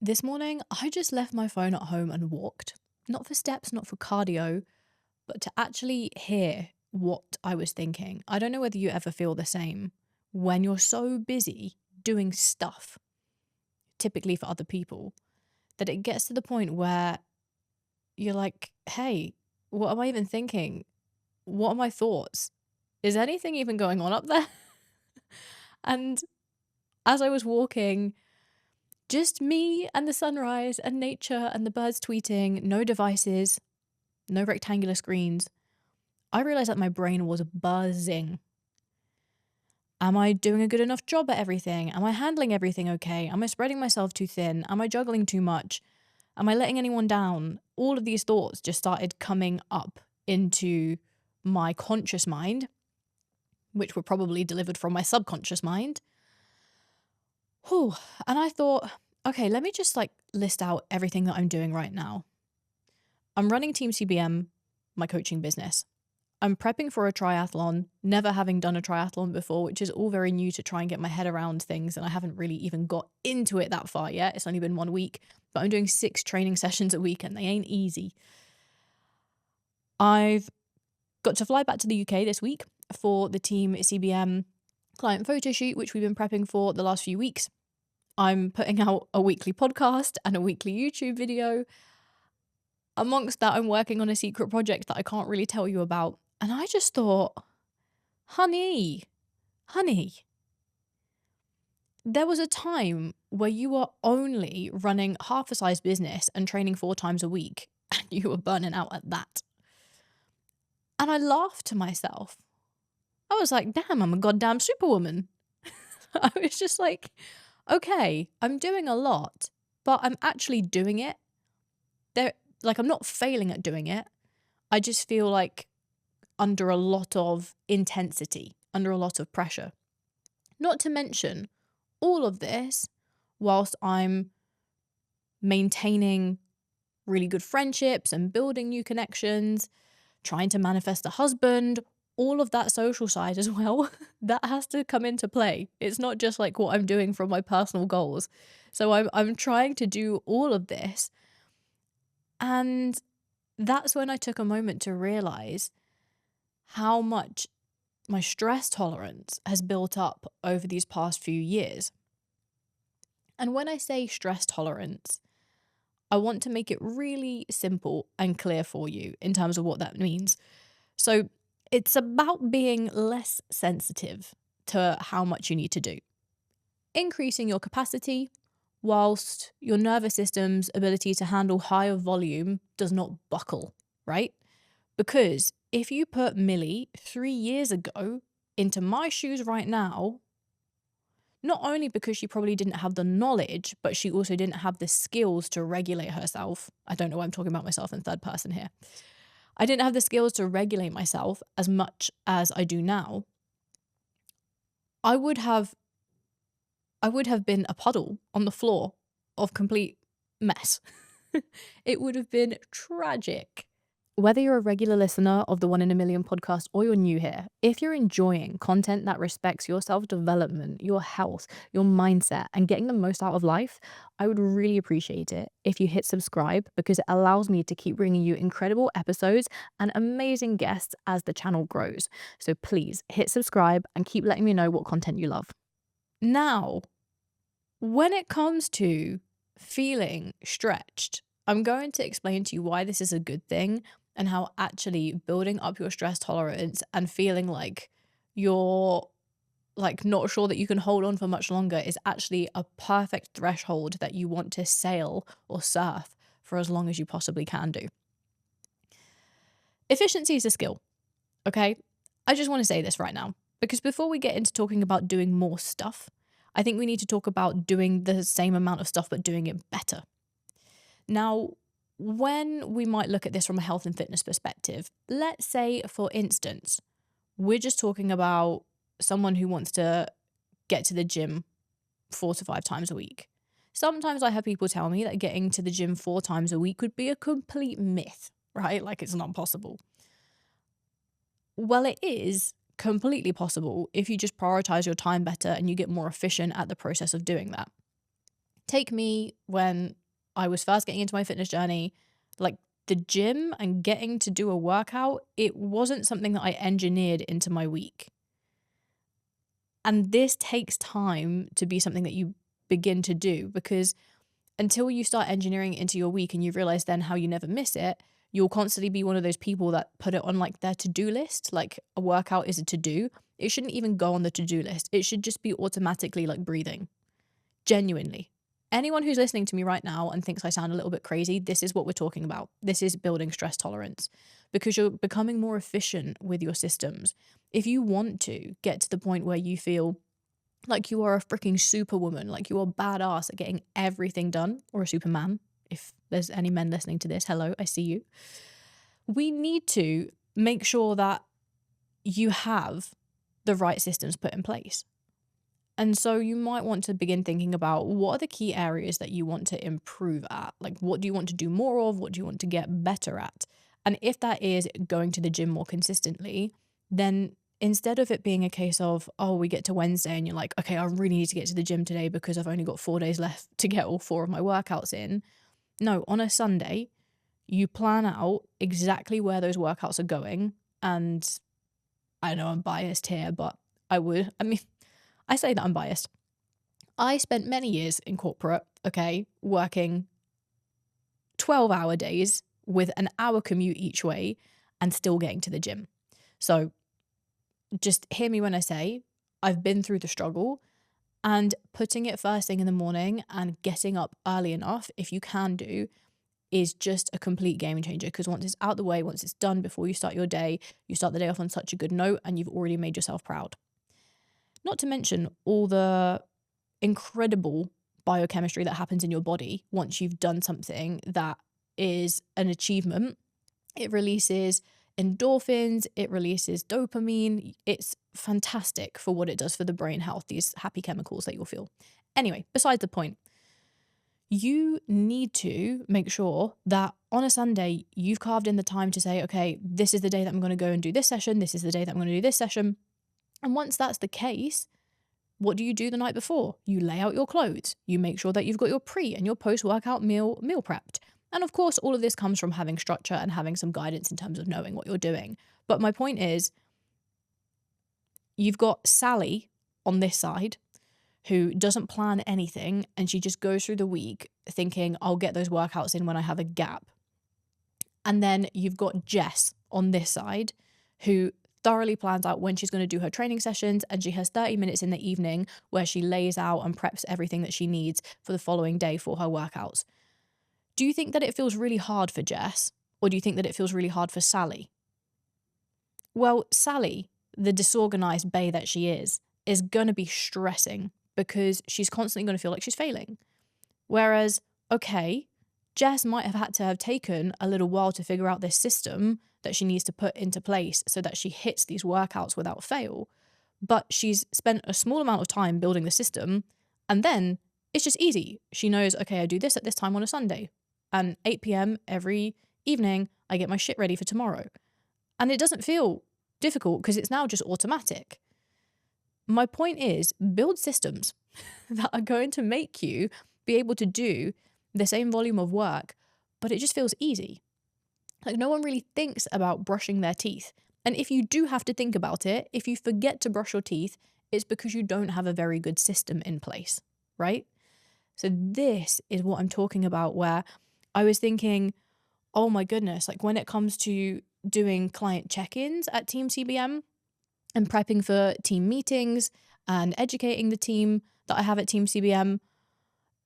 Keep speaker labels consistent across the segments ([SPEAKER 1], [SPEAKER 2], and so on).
[SPEAKER 1] This morning, I just left my phone at home and walked. Not for steps, not for cardio, but to actually hear what I was thinking. I don't know whether you ever feel the same when you're so busy doing stuff, typically for other people, that it gets to the point where you're like, hey, what am I even thinking? What are my thoughts? Is anything even going on up there? And as I was walking, just me and the sunrise and nature and the birds tweeting, no devices, no rectangular screens, I realized that my brain was buzzing. Am I doing a good enough job at everything? Am I handling everything okay? Am I spreading myself too thin? Am I juggling too much? Am I letting anyone down? All of these thoughts just started coming up into my conscious mind, which were probably delivered from my subconscious mind. Whew. And I thought, okay, let me just list out everything that I'm doing right now. I'm running Team CBM, my coaching business. I'm prepping for a triathlon, never having done a triathlon before, which is all very new to try and get my head around things. And I haven't really even got into it that far yet. It's only been 1 week, but I'm doing 6 training sessions a week and they ain't easy. I've got to fly back to the UK this week for the Team CBM client photo shoot, which we've been prepping for the last few weeks. I'm putting out a weekly podcast and a weekly YouTube video. Amongst that, I'm working on a secret project that I can't really tell you about. And I just thought, honey, there was a time where you were only running half a size business and training 4 times a week, and you were burning out at that. And I laughed to myself. I was like, damn, I'm a goddamn superwoman. I was just like, okay, I'm doing a lot, but I'm actually doing it. I'm not failing at doing it. I just feel like under a lot of intensity, under a lot of pressure. Not to mention all of this whilst I'm maintaining really good friendships and building new connections, trying to manifest a husband, all of that social side as well, that has to come into play. It's not just like what I'm doing from my personal goals. So I'm trying to do all of this. And that's when I took a moment to realize how much my stress tolerance has built up over these past few years. And when I say stress tolerance, I want to make it really simple and clear for you in terms of what that means. So it's about being less sensitive to how much you need to do, increasing your capacity whilst your nervous system's ability to handle higher volume does not buckle, right? Because if you put Millie 3 years ago into my shoes right now, not only because she probably didn't have the knowledge, but she also didn't have the skills to regulate herself. I don't know why I'm talking about myself in third person here. I didn't have the skills to regulate myself as much as I do now. I would have been a puddle on the floor of complete mess. It would have been tragic. Whether you're a regular listener of the One in a Million podcast or you're new here, if you're enjoying content that respects your self-development, your health, your mindset, and getting the most out of life, I would really appreciate it if you hit subscribe because it allows me to keep bringing you incredible episodes and amazing guests as the channel grows. So please hit subscribe and keep letting me know what content you love. Now, when it comes to feeling stretched, I'm going to explain to you why this is a good thing and how actually building up your stress tolerance and feeling like you're not sure that you can hold on for much longer is actually a perfect threshold that you want to sail or surf for as long as you possibly can do. Efficiency is a skill, okay? I just want to say this right now because before we get into talking about doing more stuff, I think we need to talk about doing the same amount of stuff but doing it better. Now, when we might look at this from a health and fitness perspective, let's say, for instance, we're just talking about someone who wants to get to the gym 4 to 5 times a week. Sometimes I have people tell me that getting to the gym 4 times a week would be a complete myth, right? Like it's not possible. Well, it is completely possible if you just prioritize your time better and you get more efficient at the process of doing that. Take me when I was first getting into my fitness journey, like the gym and getting to do a workout, it wasn't something that I engineered into my week. And this takes time to be something that you begin to do, because until you start engineering it into your week and you realize then how you never miss it, you'll constantly be one of those people that put it on like their to-do list. Like a workout is a to-do. It shouldn't even go on the to-do list. It should just be automatically like breathing. Genuinely. Anyone who's listening to me right now and thinks I sound a little bit crazy, this is what we're talking about. This is building stress tolerance, because you're becoming more efficient with your systems. If you want to get to the point where you feel like you are a freaking superwoman, like you are badass at getting everything done, or a superman, if there's any men listening to this, hello, I see you. We need to make sure that you have the right systems put in place. And so you might want to begin thinking about, what are the key areas that you want to improve at? Like, what do you want to do more of? What do you want to get better at? And if that is going to the gym more consistently, then instead of it being a case of, oh, we get to Wednesday and you're like, okay, I really need to get to the gym today because I've only got 4 days left to get all 4 of my workouts in. No, on a Sunday, you plan out exactly where those workouts are going. And I know I'm biased here, but I say that I'm biased. I spent many years in corporate, okay, working 12-hour days with an hour commute each way and still getting to the gym. So just hear me when I say I've been through the struggle, and putting it first thing in the morning and getting up early enough, if you can do, is just a complete game changer, because once it's out the way, once it's done before you start your day, you start the day off on such a good note and you've already made yourself proud. Not to mention all the incredible biochemistry that happens in your body once you've done something that is an achievement. It releases endorphins, it releases dopamine. It's fantastic for what it does for the brain health, these happy chemicals that you'll feel. Anyway, besides the point, you need to make sure that on a Sunday, you've carved in the time to say, okay, this is the day that I'm going to go and do this session. This is the day that I'm going to do this session. And once that's the case, what do you do the night before? You lay out your clothes. You make sure that you've got your pre and your post-workout meal prepped. And of course, all of this comes from having structure and having some guidance in terms of knowing what you're doing. But my point is, you've got Sally on this side who doesn't plan anything, and she just goes through the week thinking, I'll get those workouts in when I have a gap. And then you've got Jess on this side who thoroughly plans out when she's going to do her training sessions, and she has 30 minutes in the evening where she lays out and preps everything that she needs for the following day for her workouts. Do you think that it feels really hard for Jess, or do you think that it feels really hard for Sally? Well, Sally, the disorganized bae that she is going to be stressing because she's constantly going to feel like she's failing. Whereas, okay, Jess might have had to have taken a little while to figure out this system that she needs to put into place so that she hits these workouts without fail. But she's spent a small amount of time building the system, and then it's just easy. She knows, okay, I do this at this time on a Sunday, and 8 p.m. every evening, I get my shit ready for tomorrow. And it doesn't feel difficult because it's now just automatic. My point is, build systems that are going to make you be able to do the same volume of work, but it just feels easy. Like, no one really thinks about brushing their teeth. And if you do have to think about it, if you forget to brush your teeth, it's because you don't have a very good system in place, right? So this is what I'm talking about, where I was thinking, oh my goodness, like when it comes to doing client check-ins at Team CBM and prepping for team meetings and educating the team that I have at Team CBM,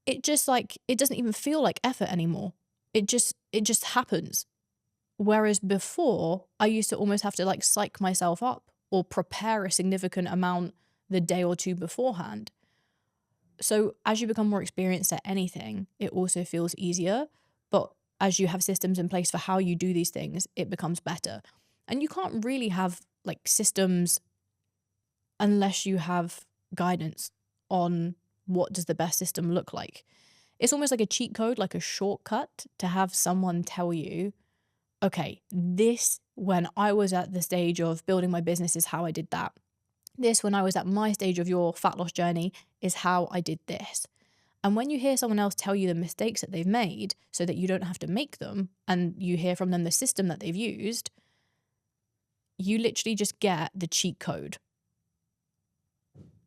[SPEAKER 1] it doesn't even feel like effort anymore. It just happens. Whereas before, I used to almost have to like psych myself up or prepare a significant amount the day or two beforehand. So as you become more experienced at anything, it also feels easier. But as you have systems in place for how you do these things, it becomes better. And you can't really have like systems unless you have guidance on what does the best system look like. It's almost like a cheat code, like a shortcut to have someone tell you, okay, this, when I was at the stage of building my business, is how I did that. This, when I was at my stage of your fat loss journey, is how I did this. And when you hear someone else tell you the mistakes that they've made so that you don't have to make them, and you hear from them the system that they've used, you literally just get the cheat code.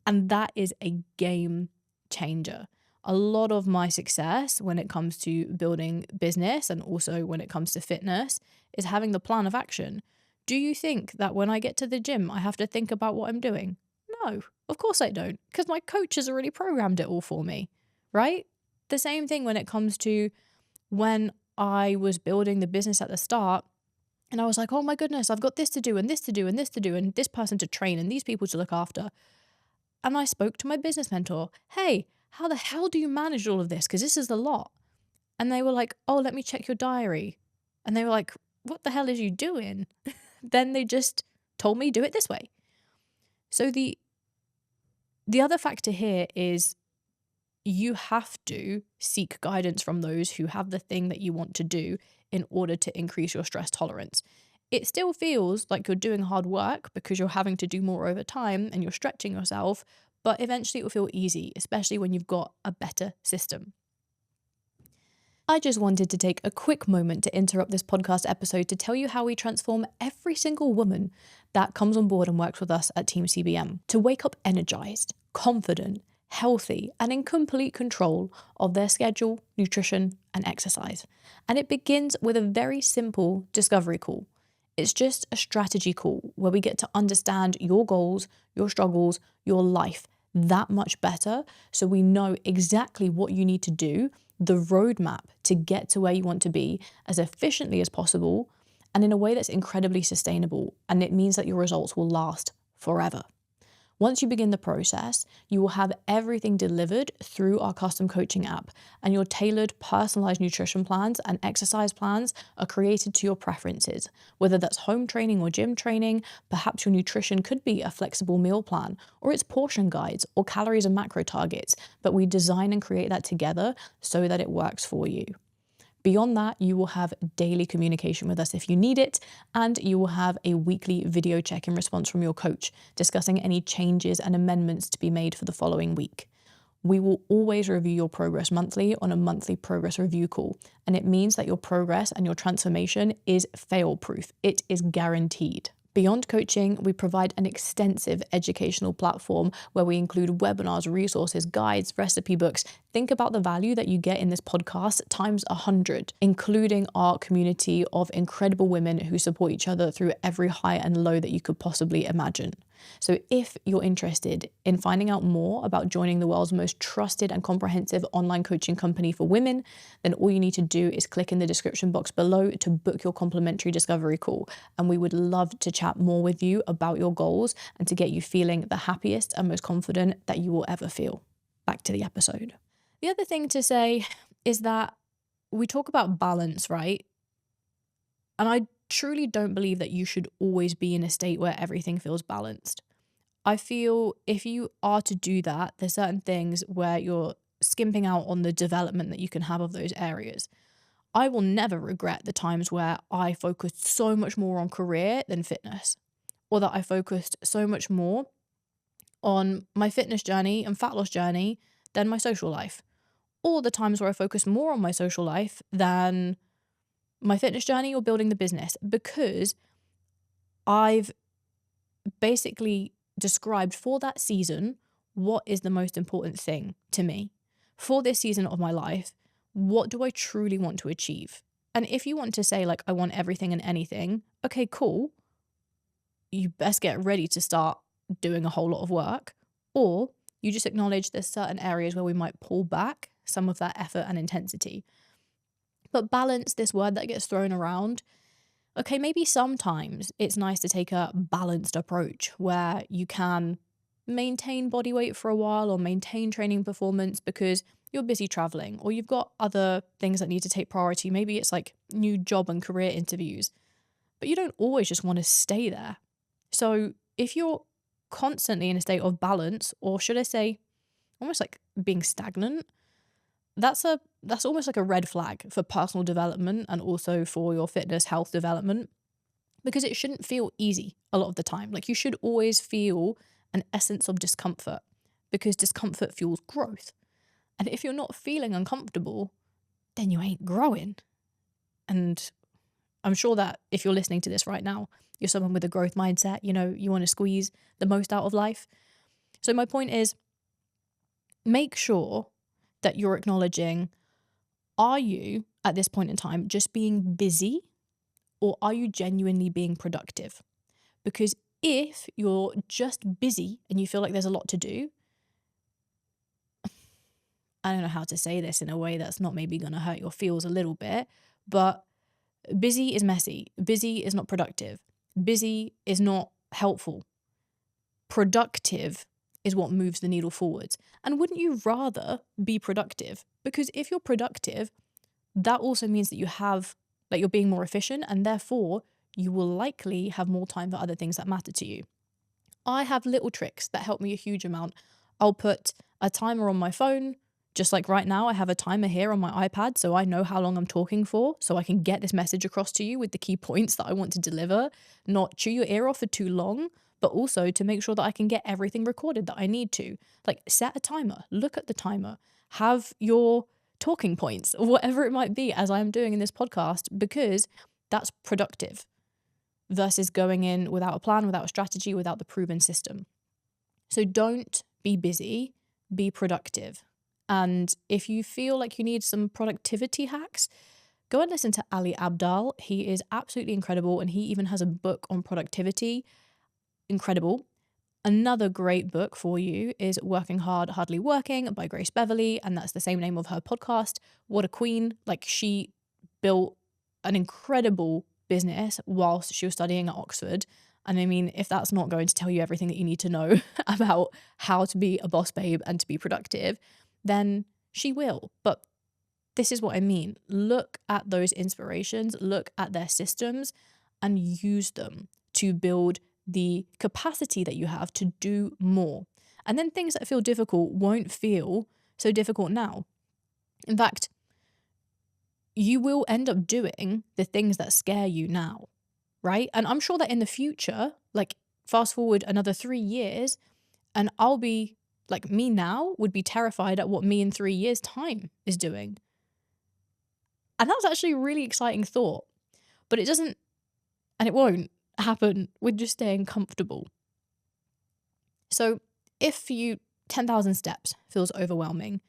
[SPEAKER 1] And that is a game changer. A lot of my success when it comes to building business and also when it comes to fitness is having the plan of action. Do you think that when I get to the gym, I have to think about what I'm doing? No, of course I don't, because my coach has already programmed it all for me, right? The same thing when it comes to when I was building the business at the start. And I was like, oh my goodness, I've got this to do and this to do and this to do and this person to train and these people to look after. And I spoke to my business mentor, hey, how the hell do you manage all of this? Because this is a lot. And they were like, oh, let me check your diary. And they were like, what the hell is you doing? Then they just told me, do it this way. So the other factor here is you have to seek guidance from those who have the thing that you want to do in order to increase your stress tolerance. It still feels like you're doing hard work because you're having to do more over time and you're stretching yourself, but eventually it will feel easy, especially when you've got a better system. I just wanted to take a quick moment to interrupt this podcast episode to tell you how we transform every single woman that comes on board and works with us at Team CBM to wake up energized, confident, healthy, and in complete control of their schedule, nutrition, and exercise. And it begins with a very simple discovery call. It's just a strategy call where we get to understand your goals, your struggles, your life that much better, so we know exactly what you need to do, the roadmap to get to where you want to be as efficiently as possible and in a way that's incredibly sustainable. And it means that your results will last forever. Once you begin the process, you will have everything delivered through our custom coaching app, and your tailored, personalized nutrition plans and exercise plans are created to your preferences. Whether that's home training or gym training, perhaps your nutrition could be a flexible meal plan, or it's portion guides or calories and macro targets, but we design and create that together so that it works for you. Beyond that, you will have daily communication with us if you need it, and you will have a weekly video check-in response from your coach discussing any changes and amendments to be made for the following week. We will always review your progress monthly on a monthly progress review call, and it means that your progress and your transformation is fail-proof. It is guaranteed. Beyond coaching, we provide an extensive educational platform where we include webinars, resources, guides, recipe books. Think about the value that you get in this podcast times 100, including our community of incredible women who support each other through every high and low that you could possibly imagine. So if you're interested in finding out more about joining the world's most trusted and comprehensive online coaching company for women, then all you need to do is click in the description box below to book your complimentary discovery call. And we would love to chat more with you about your goals and to get you feeling the happiest and most confident that you will ever feel. Back to the episode. The other thing to say is that we talk about balance, right? And I truly don't believe that you should always be in a state where everything feels balanced. I feel if you are to do that, there's certain things where you're skimping out on the development that you can have of those areas. I will never regret the times where I focused so much more on career than fitness, or that I focused so much more on my fitness journey and fat loss journey than my social life, or the times where I focused more on my social life than my fitness journey or building the business, because I've basically described for that season what is the most important thing to me. For this season of my life, what do I truly want to achieve? And if you want to say, like, I want everything and anything, okay, cool. You best get ready to start doing a whole lot of work. Or you just acknowledge there's certain areas where we might pull back some of that effort and intensity. But balance, this word that gets thrown around, okay, maybe sometimes it's nice to take a balanced approach where you can maintain body weight for a while or maintain training performance because you're busy traveling or you've got other things that need to take priority. Maybe it's like new job and career interviews, but you don't always just want to stay there. So if you're constantly in a state of balance, or should I say almost like being stagnant, that's almost like a red flag for personal development and also for your fitness health development, because it shouldn't feel easy a lot of the time. Like, you should always feel an essence of discomfort because discomfort fuels growth. And if you're not feeling uncomfortable, then you ain't growing. And I'm sure that if you're listening to this right now, you're someone with a growth mindset, you want to squeeze the most out of life. So my point is, make sure that you're acknowledging, are you at this point in time just being busy, or are you genuinely being productive? Because if you're just busy and you feel like there's a lot to do, I don't know how to say this in a way that's not maybe going to hurt your feels a little bit, but busy is messy. Busy is not productive. Busy is not helpful. Productive is what moves the needle forwards. And wouldn't you rather be productive? Because if you're productive, that also means that you're being more efficient, and therefore you will likely have more time for other things that matter to you. I have little tricks that help me a huge amount. I'll put a timer on my phone. Just like right now, I have a timer here on my iPad, so I know how long I'm talking for, so I can get this message across to you with the key points that I want to deliver, not chew your ear off for too long, but also to make sure that I can get everything recorded that I need to. Like, set a timer, look at the timer, have your talking points, whatever it might be, as I'm doing in this podcast, because that's productive versus going in without a plan, without a strategy, without the proven system. So don't be busy, be productive. And if you feel like you need some productivity hacks, go and listen to Ali Abdaal. He is absolutely incredible, and he even has a book on productivity. Incredible. Another great book for you is Working Hard, Hardly Working by Grace Beverley, and that's the same name of her podcast. What a queen. Like, she built an incredible business whilst she was studying at Oxford. And I mean, if that's not going to tell you everything that you need to know about how to be a boss babe and to be productive, then she will. But this is what I mean. Look at those inspirations, look at their systems, and use them to build the capacity that you have to do more. And then things that feel difficult won't feel so difficult now. In fact, you will end up doing the things that scare you now, right? And I'm sure that in the future, like, fast forward another 3 years, and I'll be like, me now would be terrified at what me in 3 years' time is doing. And that's actually a really exciting thought. But it doesn't, and it won't happen with just staying comfortable. So if for you 10,000 steps feels overwhelming,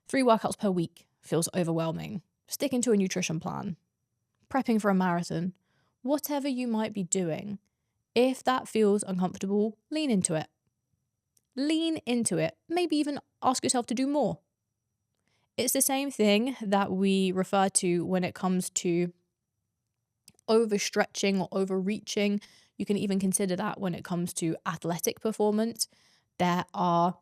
[SPEAKER 1] 3 workouts per week feels overwhelming, sticking to a nutrition plan, prepping for a marathon, whatever you might be doing, if that feels uncomfortable, lean into it. Lean into it. Maybe even ask yourself to do more. It's the same thing that we refer to when it comes to overstretching or overreaching. You can even consider that when it comes to athletic performance. There are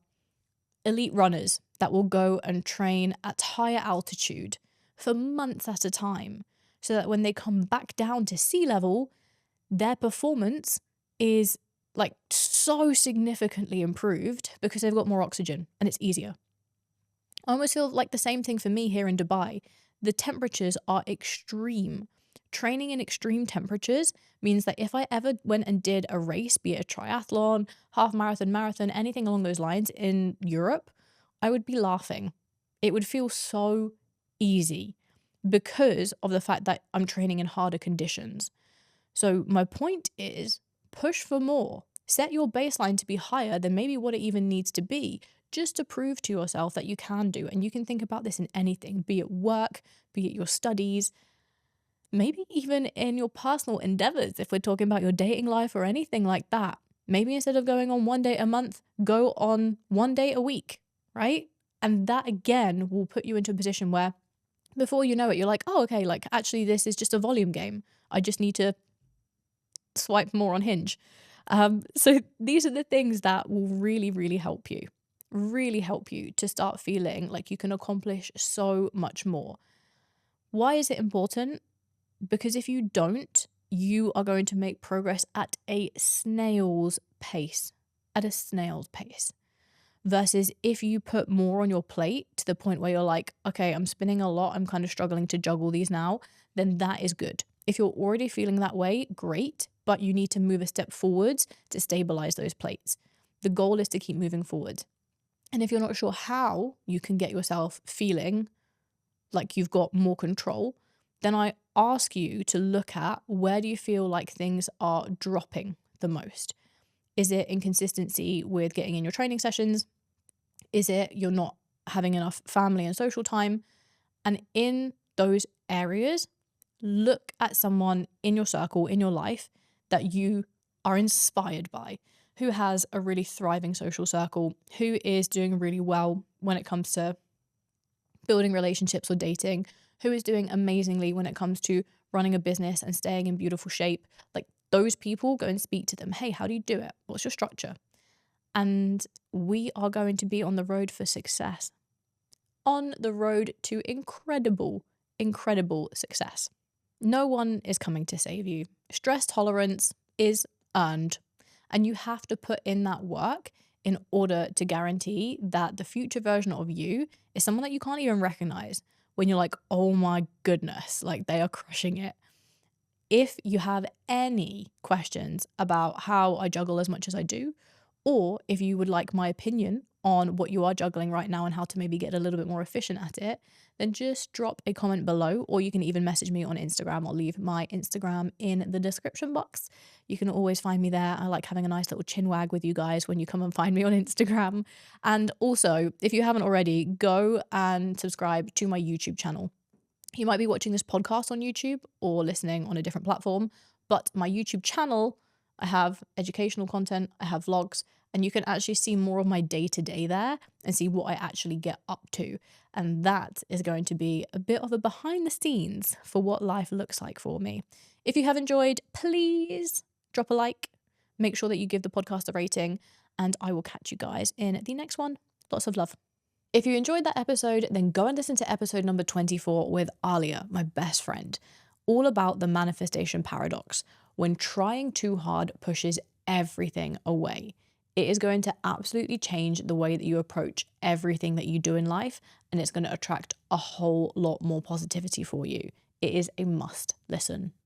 [SPEAKER 1] elite runners that will go and train at higher altitude for months at a time, so that when they come back down to sea level, their performance is like so significantly improved because they've got more oxygen and it's easier. I almost feel like the same thing for me here in Dubai. The temperatures are extreme. Training in extreme temperatures means that if I ever went and did a race, be it a triathlon, half marathon, anything along those lines in Europe, I would be laughing. It would feel so easy because of the fact that I'm training in harder conditions. So my point is, push for more. Set your baseline to be higher than maybe what it even needs to be, just to prove to yourself that you can do. And you can think about this in anything, be it work, be it your studies, maybe even in your personal endeavors, if we're talking about your dating life or anything like that. Maybe instead of going on 1 date a month, go on 1 date a week, right? And that again will put you into a position where before you know it, you're like, oh, okay, like actually this is just a volume game. I just need to swipe more on Hinge. So these are the things that will really, really help you to start feeling like you can accomplish so much more. Why is it important? Because if you don't, you are going to make progress at a snail's pace, versus if you put more on your plate to the point where you're like, okay, I'm spinning a lot, I'm kind of struggling to juggle these now, then that is good. If you're already feeling that way, great, but you need to move a step forwards to stabilize those plates. The goal is to keep moving forward. And if you're not sure how you can get yourself feeling like you've got more control, then I ask you to look at, where do you feel like things are dropping the most? Is it inconsistency with getting in your training sessions? Is it you're not having enough family and social time? And in those areas, look at someone in your circle, in your life, that you are inspired by, who has a really thriving social circle, who is doing really well when it comes to building relationships or dating, who is doing amazingly when it comes to running a business and staying in beautiful shape. Like, those people, go and speak to them. Hey, how do you do it? What's your structure? And we are going to be on the road for success, on the road to incredible, incredible success. No one is coming to save you. Stress tolerance is earned, and you have to put in that work in order to guarantee that the future version of you is someone that you can't even recognize when you're like, oh my goodness, like they are crushing it. If you have any questions about how I juggle as much as I do, or if you would like my opinion on what you are juggling right now and how to maybe get a little bit more efficient at it, then just drop a comment below, or you can even message me on Instagram. I'll leave my Instagram in the description box. You can always find me there. I like having a nice little chin wag with you guys when you come and find me on Instagram. And also, if you haven't already, go and subscribe to my YouTube channel. You might be watching this podcast on YouTube or listening on a different platform, but my YouTube channel, I have educational content, I have vlogs, and you can actually see more of my day-to-day there and see what I actually get up to. And that is going to be a bit of a behind the scenes for what life looks like for me. If you have enjoyed, please drop a like, make sure that you give the podcast a rating, and I will catch you guys in the next one. Lots of love. If you enjoyed that episode, then go and listen to episode number 24 with Alia, my best friend, all about the manifestation paradox, when trying too hard pushes everything away. It is going to absolutely change the way that you approach everything that you do in life, and it's going to attract a whole lot more positivity for you. It is a must listen.